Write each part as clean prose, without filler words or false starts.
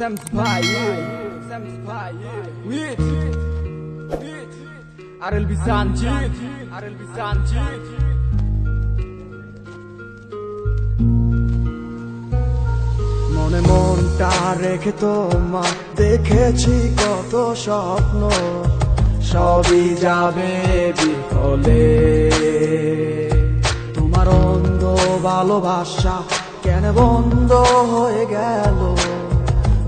RLB Sanjit, মনে মনটা রেখে তোমার দেখেছি কত স্বপ্ন, সবই যাবে বিফলে। তোমার অন্ধ ভালোবাসা কেন বন্ধ হয়ে গেল,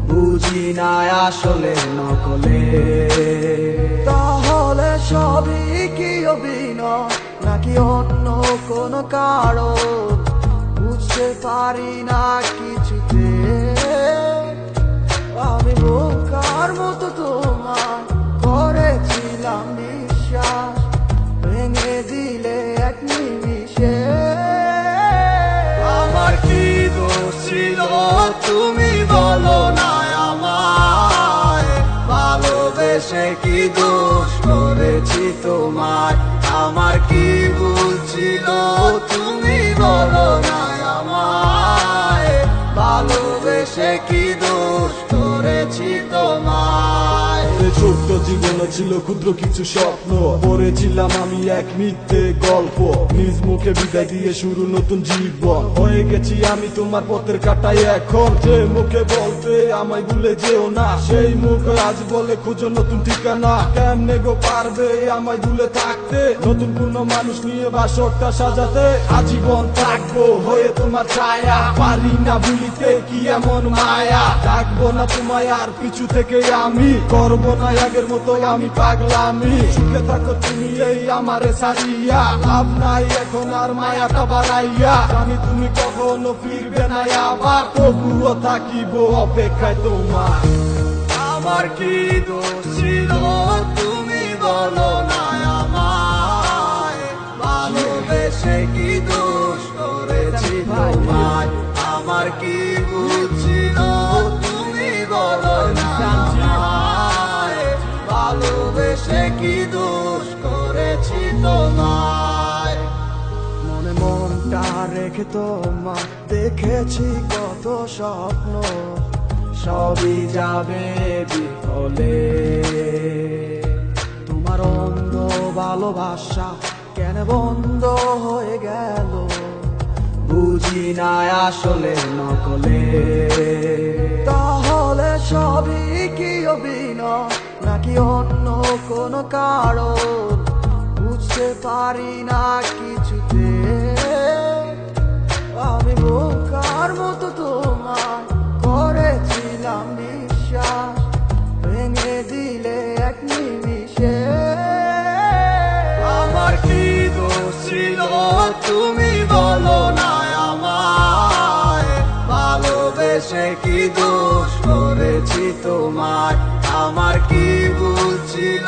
বুঝি না আসলে নকলে। তাহলে সবই কি অভিনয় নাকি অন্য কোনো কারণ, বুঝতে পারি না কিছুতে। আমি বোকার মতো তোমার করেছিলাম বিশ্বাস, ভেঙে দিলে এক নিমিষে। আমার কি দোষ ছিল তুমি বলো না আমায়, ভালোবেসে কি দোষ করেছি তোমায়। আমার কি ভুল ছিল তুমি বলো না আমায়, ভালোবেসে কি দোষ করেছি তোমায়। ছোট্ট জীবনে ছিল ক্ষুদ্র কিছু স্বপ্ন, পড়েছিলাম আমি এক মিথ্যে গল্প। নিজ মুখে বিদায় দিয়ে শুরু নতুন জীবন, হয়ে গেছি আমি তোমার পথের কাটাই এখন। যে মুখে বলতে আমায় ভুলে যেও না, সেই মুখ আজ বলে খুঁজো নতুন ঠিকানা। কেমনে গো পারবে আমায় ভুলে থাকতে, নতুন কোন মানুষ নিয়ে বাসরটা সাজাতে। আজীবন থাকবো হয়ে তোমার ছায়া, পারি না ভুলিতে কি এমন মায়া। ডাকবো না তোমায় আর পিছু থেকে আমি, করবো না আগের মতো আমি পাগলামি। সুখে থাকো তুমি এই আমারে সারিয়া, লাভ নাই এখন আর মায়াটা বাড়াইয়া। জানি তুমি কখনো ফিরবে না আবার, তবুও থাকিব অপেক্ষায় তোমার। আমার কি দোষ ছিল তুমি বলো না আমায়, ভালোবেসে কি দোষ করেছি তোমায়। আমার কি ভুল ছিল তুমি বলো না আমায়, ভালোবেসে কি দোষ করেছি তোমায়। মনে মনটা রেখে তোমার দেখেছি কত স্বপ্ন, সবই যাবে বিফলে। তোমার অন্ধ ভালোবাসা কেন বন্ধ হয়ে গেল, বুঝি না আসলে নকলে। তাহলে সবই কি অভিনয় নাকি অন্য কোনো কারণ, বুঝতে পারি না কিছুতে। আমি বোকার মতো তোমার করেছিলাম বিশ্বাস, ভেঙে দিলে এক নিমিষে। আমার কি দোষ ছিল তুমি বলো না আমায়, ভালোবেসে কি দোষ করেছি তোমায়। আমার কি ভুল ছিল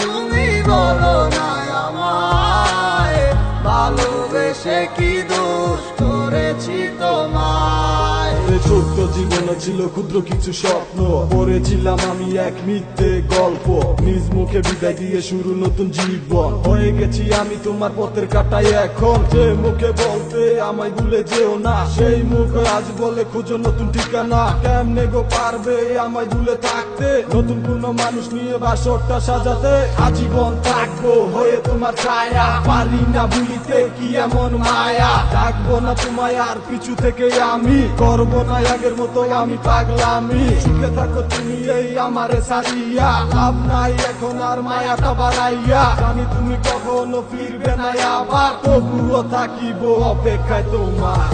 তুমি বলো না আমায়, ভালোবেসে কি দোষ করেছি তোমায়। ছোট্ট জীবনে ছিল ক্ষুদ্র কিছু স্বপ্ন, পড়েছিলাম আমি এক মিথ্যে গল্প। নিজ মুখে বিদায় দিয়ে শুরু নতুন জীবন, হয়ে গেছি আমি তোমার পথের কাটাই এখন। যে মুখে বলতে আমায় ভুলে যেও না, সেই মুখ আজ বলে খুঁজো নতুন ঠিকানা। কেমনে গো পারবে আমায় ভুলে থাকতে, নতুন কোন মানুষ নিয়ে বাসরটা সাজাতে। আজীবন থাকবো হয়ে তোমার ছায়া, পারি না ভুলিতে কি এমন মায়া। ডাকবো না তোমায় আর পিছু থেকে আমি, করবো না আগের মতো আমি পাগলামি। সুখে থাকো তুমি এই আমারে সারিয়া, লাভ নাই এখন আর মায়াটা বাড়াইয়া। জানি তুমি কখনো ফিরবে না আবার, তবুও থাকিব অপেক্ষায় তোমার।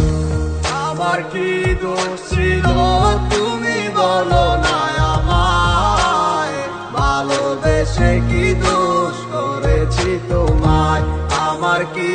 আমার কি দোষ ছিল তুমি বলো না আমায়, ভালোবেসে কি দোষ করেছি তোমায়। আমার কি